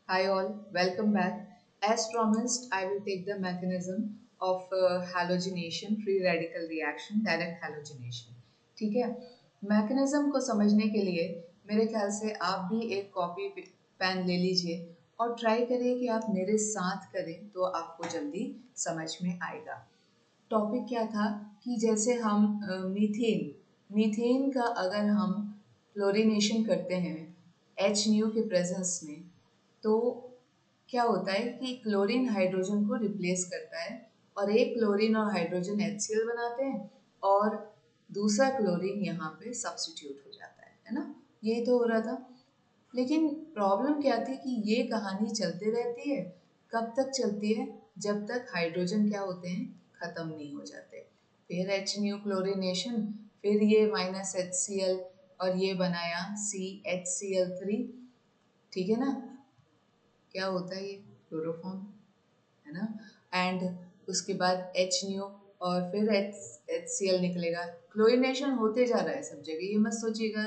Hi all, welcome back. As promised, I will take the mechanism of halogenation, free radical reaction, direct halogenation. ठीक है, mechanism को समझने के लिए मेरे ख्याल से आप भी एक कॉपी पेन ले लीजिए और ट्राई करिए कि आप मेरे साथ करें तो आपको जल्दी समझ में आएगा। टॉपिक क्या था कि जैसे हम मीथेन मीथेन का अगर हम क्लोरीनेशन करते हैं एच न्यू के प्रेजेंस में, तो क्या होता है कि क्लोरीन हाइड्रोजन को रिप्लेस करता है और एक क्लोरीन और हाइड्रोजन HCl बनाते हैं और दूसरा क्लोरीन यहाँ पे सब्स्टिट्यूट हो जाता है ना। यही तो हो रहा था। लेकिन प्रॉब्लम क्या थी कि ये कहानी चलती रहती है। कब तक चलती है? जब तक हाइड्रोजन क्या होते हैं, खत्म नहीं हो जाते। फिर एच न्यू क्लोरीनेशन, फिर ये -HCl और ये बनाया CHCl3। ठीक है ना। क्या होता है ये? क्लोरोफॉर्म है ना। एंड उसके बाद एच न्यू और फिर HCl निकलेगा। क्लोरीनेशन होते जा रहा है सब जगह, ये मत सोचिएगा।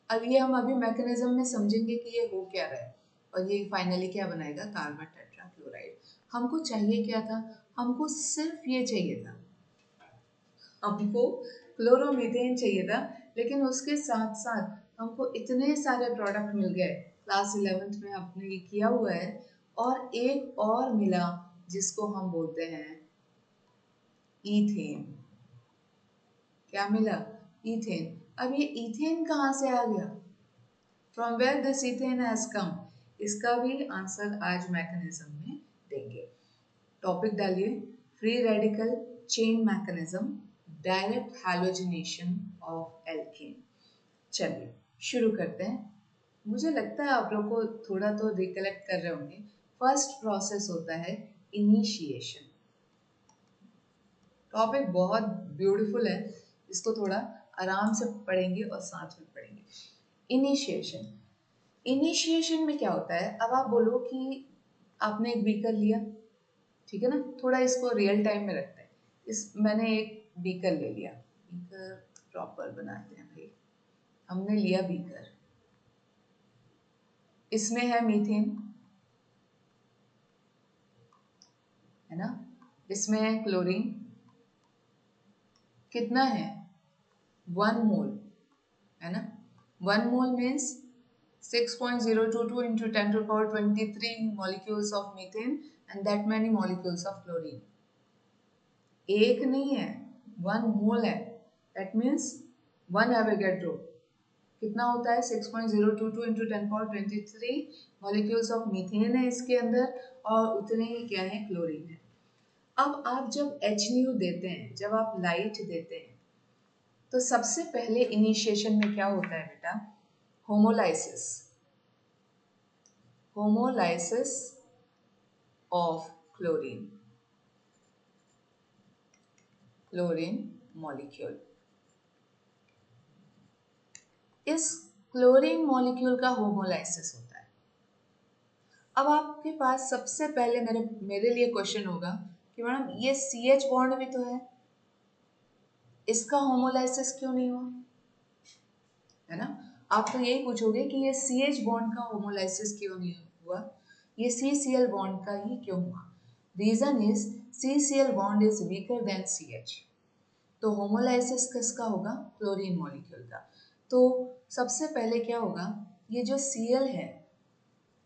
अब ये हम अभी मैकेनिज्म में समझेंगे कि ये हो क्या रहा है और ये फाइनली क्या बनाएगा, कार्बन टेट्राक्लोराइड। हमको चाहिए क्या था? हमको सिर्फ ये चाहिए था, हमको क्लोरोमीथेन चाहिए था। लेकिन उसके साथ साथ हमको इतने सारे प्रोडक्ट मिल गए, क्लास 11th में आपने ये किया हुआ है। और एक और मिला जिसको हम बोलते हैं ईथेन। क्या मिला? ईथेन। अब ये ईथेन कहाँ से आ गया? From where this ethane has come? इसका भी आंसर आज मैकेनिज्म में देंगे। टॉपिक डालिए, free radical chain mechanism, direct halogenation of alkane. चलिए शुरू करते हैं। मुझे लगता है आप लोग को थोड़ा तो रिकलेक्ट कर रहे होंगे। फर्स्ट प्रोसेस होता है इनिशिएशन। टॉपिक बहुत ब्यूटीफुल है, इसको थोड़ा आराम से पढ़ेंगे और साथ में पढ़ेंगे। इनिशिएशन। इनिशिएशन में क्या होता है? अब आप बोलो कि आपने एक बीकर लिया, ठीक है ना। थोड़ा इसको रियल टाइम में रखते हैं। मैंने एक बीकर ले लिया। बीकर प्रॉपर बनाते हैं भाई। हमने लिया बीकर, इसमें है मीथेन, है ना। इसमें है क्लोरीन। कितना है? 1 मोल, है ना। 1 मोल means 6.022 into 10 to the power 23 molecules of methane and that many molecules of chlorine. एक नहीं है, 1 मोल है। दैट मीन्स 1 एवोगैड्रो कितना होता है? 6.022 into 10 power 23 molecules of methane है इसके अंदर और उतने ही क्या है? क्लोरीन है। अब आप जब एच न्यू देते हैं, जब आप लाइट देते हैं, तो सबसे पहले इनिशिएशन में क्या होता है बेटा? Homolysis. Homolysis of chlorine, chlorine molecule. इस क्लोरीन मॉलिक्यूल का होमोलाइसिस होता है। अब आपके पास सबसे पहले मेरे लिए क्वेश्चन होगा कि मैडम ये CH बॉन्ड भी तो है, इसका होमोलाइसिस क्यों नहीं हुआ? है ना। आप तो यही पूछोगे कि ये CH बॉन्ड का होमोलाइसिस क्यों नहीं हुआ, ये CCl बॉन्ड का ही क्यों हुआ? Reason is CCl bond is weaker than CH। तो होमोलाइसिस किसका होगा? क्लोरीन मॉलिक्यूल का। तो सबसे पहले क्या होगा, ये जो Cl है,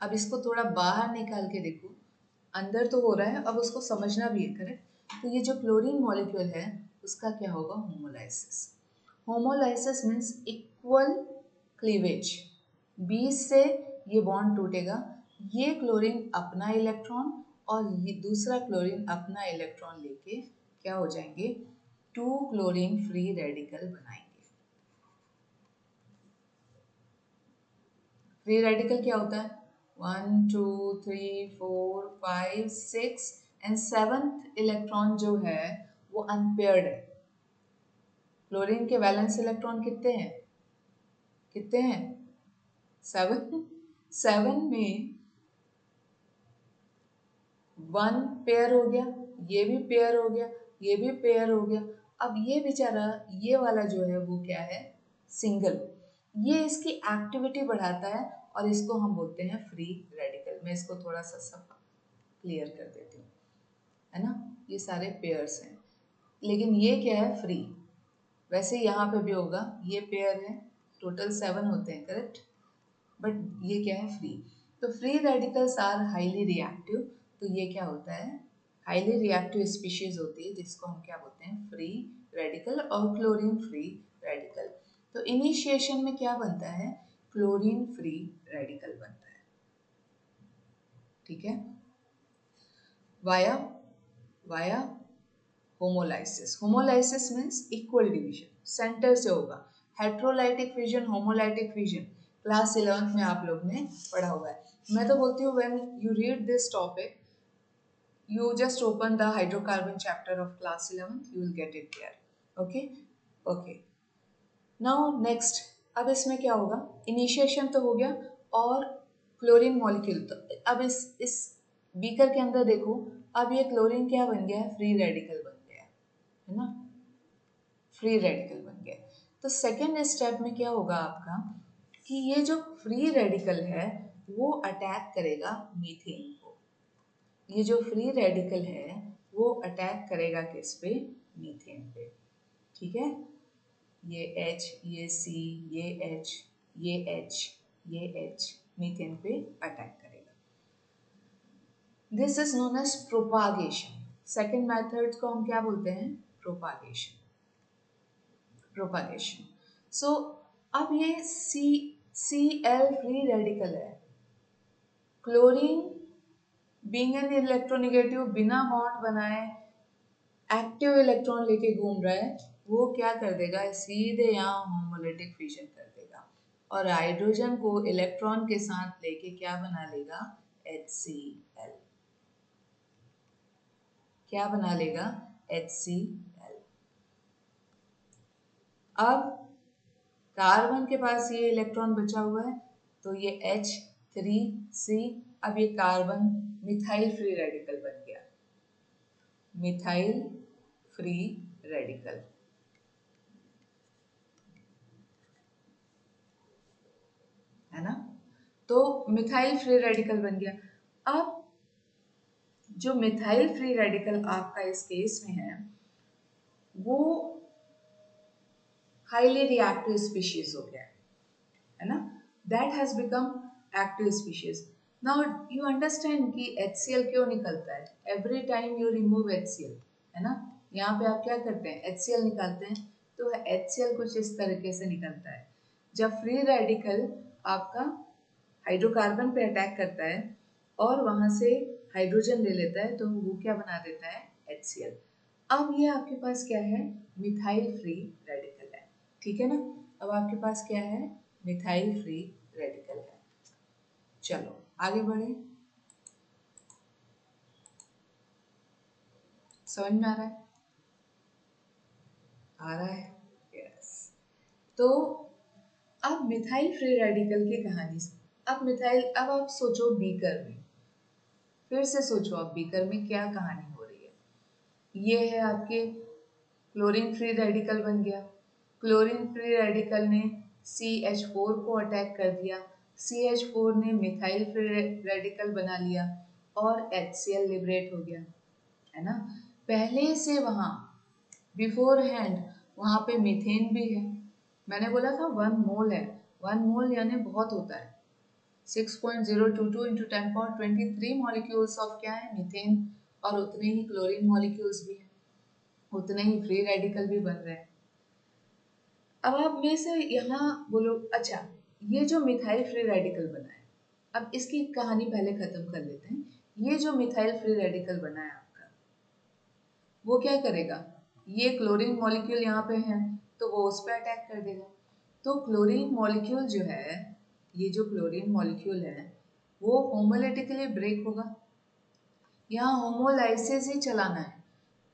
अब इसको थोड़ा बाहर निकाल के देखो, अंदर तो हो रहा है, अब उसको समझना भी है, करेक्ट। तो ये जो क्लोरीन मॉलिक्यूल है उसका क्या होगा? Homolysis. Homolysis means equal cleavage. बीच से ये बॉन्ड टूटेगा, ये क्लोरीन अपना इलेक्ट्रॉन और ये दूसरा क्लोरीन अपना इलेक्ट्रॉन लेके क्या हो जाएंगे? 2 क्लोरीन फ्री रेडिकल बनाएंगे। फ्री रेडिकल क्या होता है? 1 2 3 4 5 6 एंड 7th इलेक्ट्रॉन जो है वो अनपेयर्ड है। क्लोरीन के वैलेंस इलेक्ट्रॉन कितने हैं? कितने हैं? 7। 7 में 1 पेयर हो गया, ये भी पेयर हो गया, ये भी पेयर हो गया। अब ये बेचारा ये वाला जो है वो क्या है? सिंगल। ये इसकी एक्टिविटी बढ़ाता है और इसको हम बोलते हैं फ्री रेडिकल। मैं इसको थोड़ा सा सब क्लियर कर देती हूँ, है ना। ये सारे पेयर्स हैं, लेकिन ये क्या है, फ्री। वैसे यहाँ पे भी होगा, ये पेयर है, टोटल 7 होते हैं, करेक्ट, बट ये क्या है, फ्री। तो free radicals are highly reactive. तो ये क्या होता है, हाईली रिएक्टिव स्पीशीज होती है जिसको हम क्या बोलते हैं, फ्री रेडिकल और क्लोरीन फ्री रेडिकल। तो इनिशिएशन में क्या बनता है, क्लोरीन फ्री रेडिकल बनता है, ठीक है, via via homolysis. Homolysis means equal division, centre से होगा। Heterolytic fission, homolytic fission class 11th में आप लोग ने पढ़ा हुआ है। मैं तो बोलती हूँ when you read this topic you just open the hydrocarbon chapter of class 11th, you will get it there. Okay, okay, now next, अब इसमें क्या होगा, इनिशिएशन तो हो गया और क्लोरीन मॉलिक्यूल। तो अब इस बीकर के अंदर देखो, अब ये क्लोरीन क्या बन गया है, फ्री रेडिकल बन गया है ना, फ्री रेडिकल बन गया। तो सेकेंड स्टेप में क्या होगा आपका, कि ये जो फ्री रेडिकल है वो अटैक करेगा मीथेन को। ये जो फ्री रेडिकल है वो अटैक करेगा किस पे, मीथेन पे, ठीक है। ये H, ये C, ये H, ये H, ये H मीथेन पे अटैक करेगा। This is known as propagation. Second method को हम क्या बोलते हैं, प्रोपागेशन। प्रोपागेशन। सो अब ये Cl फ्री रेडिकल है, क्लोरीन बीइंग एन इलेक्ट्रोनेगेटिव, बिना बॉन्ड बनाए एक्टिव इलेक्ट्रॉन लेके घूम रहा है, वो क्या कर देगा, सीधे यहाँ होमोलाइटिक फिजन कर देगा और हाइड्रोजन को इलेक्ट्रॉन के साथ लेके क्या बना लेगा, HCl। क्या बना लेगा, HCl। अब कार्बन के पास ये इलेक्ट्रॉन बचा हुआ है, तो ये H3C, अब ये कार्बन मिथाइल फ्री रेडिकल बन गया, मिथाइल फ्री रेडिकल, है ना। तो मिथाइल फ्री रेडिकल बन गया। अब जो मिथाइल फ्री रेडिकल आपका इस केस में है वो हाईली रिएक्टिव स्पीशीज हो गया है ना, that has become active species. Now you understand कि HCl क्यों निकलता है, every time you remove HCl, है ना। यहाँ पे आप क्या करते हैं, HCl निकालते हैं, तो HCl कुछ इस तरीके से निकलता है। जब फ्री रेडिकल आपका हाइड्रोकार्बन पे अटैक करता है और वहां से हाइड्रोजन ले लेता है, तो वो क्या बना देता है, HCl। अब ये आपके पास क्या है, मिथाइल फ्री रेडिकल है, ठीक है ना। अब आपके पास क्या है, मिथाइल फ्री रेडिकल है। चलो आगे बढ़े, समझ में आ रहा है, आ रहा है, यस। तो अब मिथाइल फ्री रेडिकल की कहानी, अब मिथाइल, अब आप सोचो बीकर में, फिर से सोचो आप बीकर में क्या कहानी हो रही है। ये है आपके क्लोरीन फ्री रेडिकल बन गया, क्लोरीन फ्री रेडिकल ने CH4 को अटैक कर दिया, CH4 ने मिथाइल फ्री रेडिकल बना लिया और HCl लिबरेट हो गया, है ना। पहले से वहाँ बिफोर हैंड वहाँ पे मीथेन भी है। मैंने बोला था 1 मोल है, 1 मोल यानी बहुत होता है, 6.022 इंटू 10^23 मॉलिक्यूल्स ऑफ क्या है, मीथेन, और उतने ही क्लोरीन मॉलिक्यूल्स भी हैं, उतने ही फ्री रेडिकल भी बन रहे हैं। अब आप में से यहाँ बोलो, अच्छा ये जो मिथाइल फ्री रेडिकल बना है, अब इसकी कहानी पहले खत्म कर लेते हैं। ये जो मिथाइल फ्री रेडिकल बना है आपका, वो क्या करेगा, ये क्लोरीन मॉलिक्यूल यहाँ पे है तो वो उस पर अटैक कर देगा। तो क्लोरीन मॉलिक्यूल जो है, ये जो क्लोरीन मॉलिक्यूल है वो होमोलाइटिकली ब्रेक होगा, यहाँ होमोलाइसिस ही चलाना है।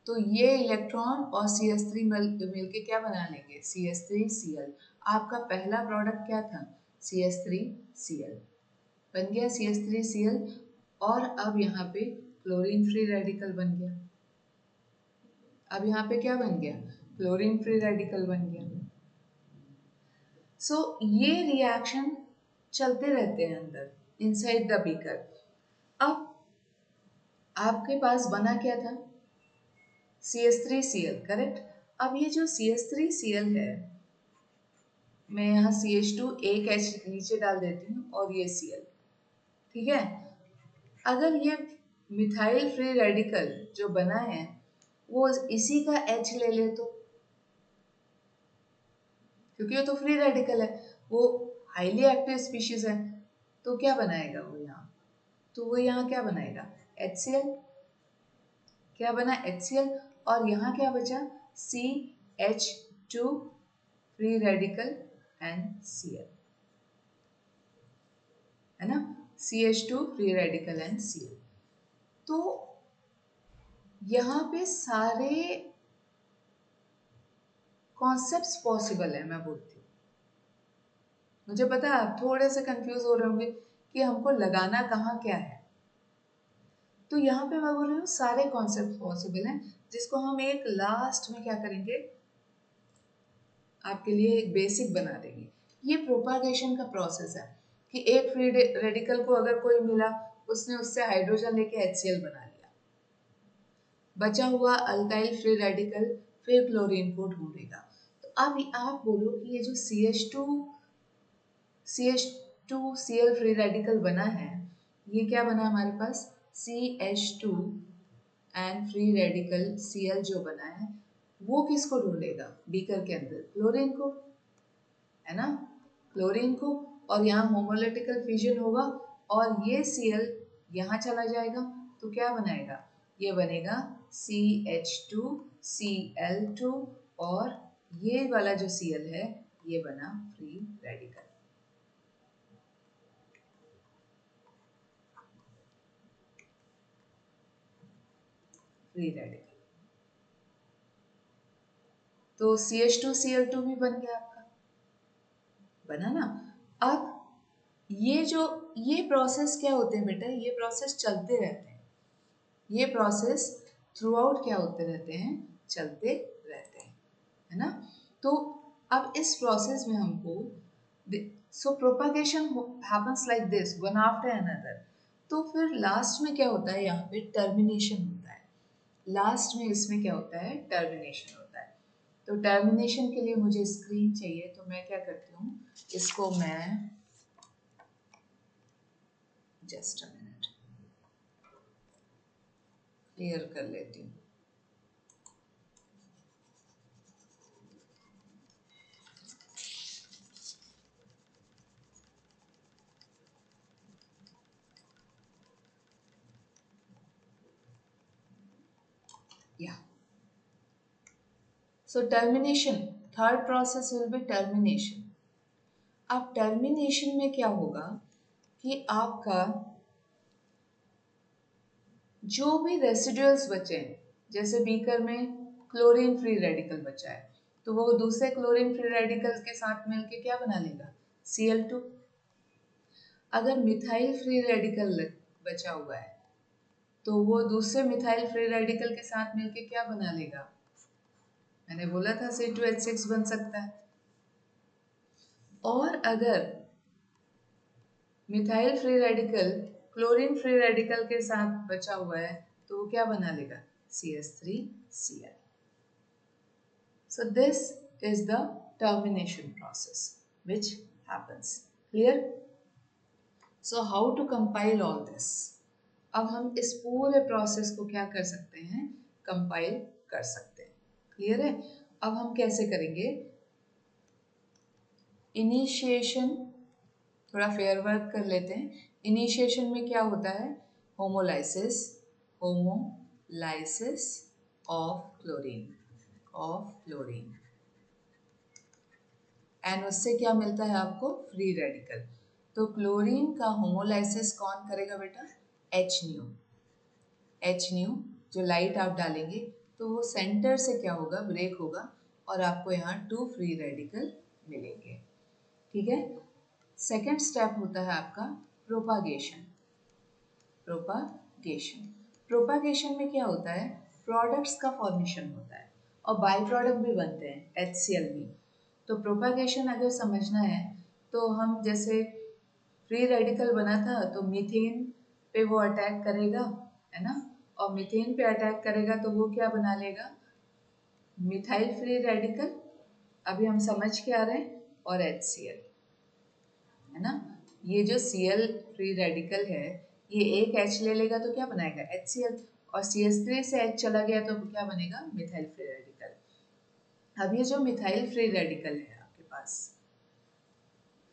तो ये इलेक्ट्रॉन और CH3 मिलके क्या बना लेंगे, CH3Cl। आपका पहला प्रोडक्ट क्या था, CH3Cl बन गया, CH3Cl। और अब यहाँ पे क्लोरीन फ्री रेडिकल बन गया, अब यहाँ पे क्या बन गया, क्लोरीन फ्री रेडिकल बन गया। सो ये रिएक्शन चलते रहते हैं अंदर इनसाइड द बीकर। अब आपके पास बना क्या था, CH3Cl, करेक्ट। अब ये जो CH3Cl है, मैं यहाँ CH2 एक H नीचे डाल देती हूँ और ये Cl, ठीक है। अगर ये मिथाइल फ्री रेडिकल जो बना है वो इसी का H ले ले तो, क्योंकि वो तो फ्री रेडिकल है, वो हाईली एक्टिव स्पीशीज है, तो क्या बनाएगा वो यहाँ, तो वो यहाँ क्या बनाएगा, HCl। क्या बना, HCl, और यहाँ क्या बचा, CH2 free radical and Cl, है ना, CH2 free radical and Cl। तो यहाँ पे सारे कॉन्सेप्ट्स पॉसिबल है, मैं बोलती हूँ। मुझे पता है आप थोड़े से कंफ्यूज हो रहे होंगे कि हमको लगाना कहाँ क्या है, तो यहाँ पे मैं बोल रही हूँ सारे कॉन्सेप्ट पॉसिबल हैं, जिसको हम एक लास्ट में क्या करेंगे, आपके लिए एक बेसिक बना देंगे। ये प्रोपागेशन का प्रोसेस है कि एक फ्री रेडिकल को अगर कोई मिला, उसने उससे हाइड्रोजन लेके HCl बना लिया, बचा हुआ अल्काइल फ्री रेडिकल फिर क्लोरीन को ढूंढेगा। तो अब आप बोलो कि ये जो CH2Cl फ्री रेडिकल बना है, ये क्या बना हमारे पास, CH2 and free radical Cl जो बना है, वो किसको ढूंढेगा बीकर के अंदर, क्लोरीन को, है ना, क्लोरीन को। और यहाँ होमोलिटिकल फिजन होगा और ये Cl यहाँ चला जाएगा, तो क्या बनाएगा, ये बनेगा CH2Cl2, और ये वाला जो Cl है ये बना फ्री रेडिकल। फ्री रेडिकल तो CH2Cl2 भी बन गया आपका, बना ना। अब ये प्रोसेस क्या होते हैं बेटा, ये प्रोसेस चलते रहते हैं, ये प्रोसेस थ्रू आउट क्या होते रहते हैं, चलते रहते हैं, है ना। तो अब इस प्रोसेस में हमको so propagation happens like this one after another. तो फिर लास्ट में क्या होता है, यहाँ पे टर्मिनेशन होता है, लास्ट में इसमें क्या होता है, टर्मिनेशन होता है। तो टर्मिनेशन के लिए मुझे स्क्रीन चाहिए, तो मैं क्या करती हूँ, इसको मैं जस्ट अ मिनट क्लियर कर लेती हूँ। Yeah. So termination, third process will be termination. अब टर्मिनेशन में क्या होगा कि आपका जो भी रेसिडुअल्स बचे हैं, जैसे बीकर में क्लोरीन फ्री रेडिकल बचा है, तो वो दूसरे क्लोरीन फ्री रेडिकल के साथ मिलके क्या बना लेगा, Cl2। अगर मिथाइल फ्री रेडिकल बचा हुआ है, तो वो दूसरे मिथाइल फ्री रेडिकल के साथ मिलके क्या बना लेगा, मैंने बोला था C2H6 बन सकता है। और अगर methyl free radical chlorine free radical के साथ बचा हुआ है, तो वो क्या बना लेगा, CH3Cl। So this is the termination process which happens. Clear? So how to compile all this? अब हम इस पूरे प्रोसेस को क्या कर सकते हैं, कंपाइल कर सकते हैं। क्लियर है? अब हम कैसे करेंगे, इनिशिएशन थोड़ा फेयर वर्क कर लेते हैं। इनिशिएशन में क्या होता है, homolysis, homolysis of chlorine, and उससे क्या मिलता है आपको, फ्री रेडिकल। तो क्लोरीन का होमोलाइसिस कौन करेगा बेटा, H न्यू, जो लाइट आप डालेंगे तो वो सेंटर से क्या होगा, ब्रेक होगा, और आपको यहाँ 2 फ्री रेडिकल मिलेंगे। ठीक है। सेकेंड स्टेप होता है आपका प्रोपागेशन। प्रोपागेशन में क्या होता है, प्रोडक्ट्स का फॉर्मेशन होता है और बाई प्रोडक्ट भी बनते हैं HCl में। तो प्रोपागेशन अगर समझना है तो हम जैसे फ्री रेडिकल बना था तो मीथेन पे वो अटैक करेगा, है ना, और मीथेन पे अटैक करेगा तो वो क्या बना लेगा, मिथाइल फ्री रेडिकल, अभी हम समझ के आ रहे हैं, और HCl, है ना। ये जो Cl फ्री रेडिकल है ये एक H ले लेगा तो क्या बनाएगा, HCl, और CH3 से H चला गया तो क्या बनेगा, मिथाइल फ्री रेडिकल। अब ये जो मिथाइल फ्री रेडिकल है आपके पास,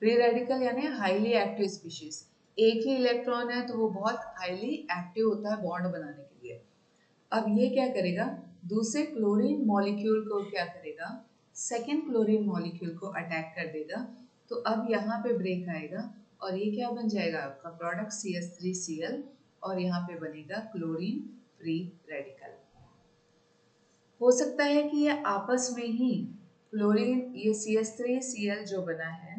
फ्री रेडिकल यानी हाईली एक्टिव स्पीशीज, एक ही इलेक्ट्रॉन है तो वो बहुत हाईली एक्टिव होता है बॉन्ड बनाने के लिए। अब ये क्या करेगा, दूसरे क्लोरीन मॉलिक्यूल को क्या करेगा, सेकेंड क्लोरीन मॉलिक्यूल को अटैक कर देगा, तो अब यहाँ पे ब्रेक आएगा और ये क्या बन जाएगा आपका प्रोडक्ट CH3Cl, और यहाँ पे बनेगा क्लोरीन फ्री रेडिकल। हो सकता है कि ये आपस में ही क्लोरीन, ये CH3Cl जो बना है,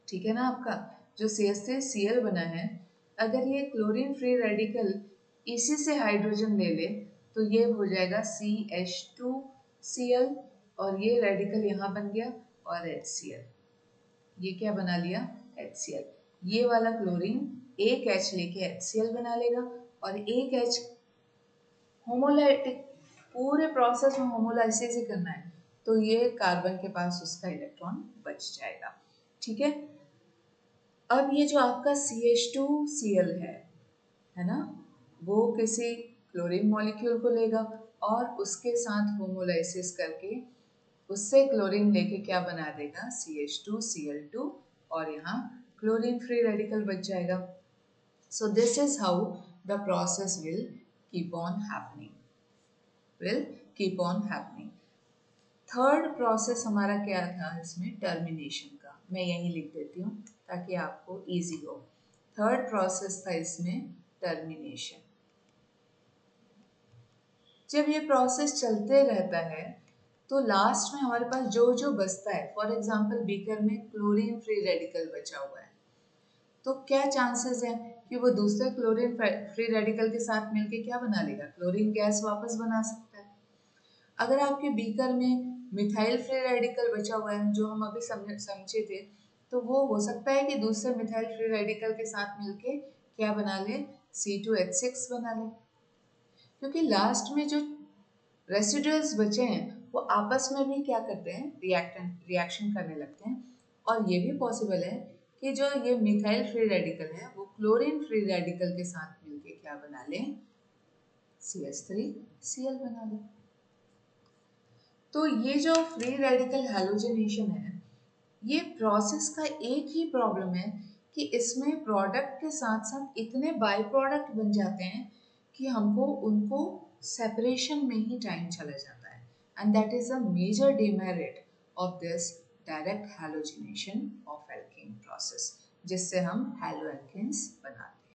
ठीक है ना, आपका जो CH3Cl बना है, अगर ये क्लोरीन फ्री रेडिकल इसी से हाइड्रोजन ले ले तो ये हो जाएगा CH2Cl, और ये रेडिकल यहाँ बन गया, और HCl, ये क्या बना लिया, HCl। ये वाला क्लोरीन एक H लेके HCl बना लेगा, और एक H होमोलाइटिक, पूरे प्रोसेस में होमोलाइसिस ही करना है, तो ये कार्बन के पास उसका इलेक्ट्रॉन बच जाएगा, ठीक है। अब ये जो आपका CH2Cl है ना, वो किसी क्लोरीन मॉलिक्यूल को लेगा और उसके साथ होमोलाइसिस करके उससे क्लोरीन लेके क्या बना देगा, CH2Cl2, और यहाँ क्लोरीन फ्री रेडिकल बच जाएगा। So this is how the process will keep on happening, will keep on happening. Third process हमारा क्या था इसमें, टर्मिनेशन का, मैं यही लिख देती हूँ ताकि आपको इजी हो। थर्ड प्रोसेस था इसमें टर्मिनेशन। जब ये प्रोसेस चलते रहता है तो लास्ट में हमारे पास जो जो बचता है, फॉर एग्जांपल बीकर में क्लोरीन फ्री रेडिकल बचा हुआ है, तो क्या चांसेस हैं कि वो दूसरे क्लोरीन फ्री रेडिकल के साथ मिलके क्या बना लेगा, क्लोरीन गैस वापस बना सकता है। अगर आपके बीकर में मिथाइल फ्री रेडिकल बचा हुआ है जो हम अभी समझे थे, तो वो हो सकता है कि दूसरे मिथाइल फ्री रेडिकल के साथ मिलके क्या बना ले, C2H6 बना ले, क्योंकि लास्ट में जो रेसिडुअल्स बचे हैं वो आपस में भी क्या करते हैं, रिएक्शन करने लगते हैं, और ये भी पॉसिबल है कि जो ये मिथाइल फ्री रेडिकल है वो क्लोरीन फ्री रेडिकल के साथ मिलके क्या बना ले, CH3Cl बना ले। तो ये जो फ्री रेडिकल हैलोजिनेशन है, ये प्रोसेस का एक ही प्रॉब्लम है कि इसमें प्रोडक्ट के साथ साथ इतने बाय प्रोडक्ट बन जाते हैं कि हमको उनको सेपरेशन में ही टाइम चला जाता है, and that is a major demerit of this direct halogenation of alkane process, जिससे हम हैलो एल्केन्स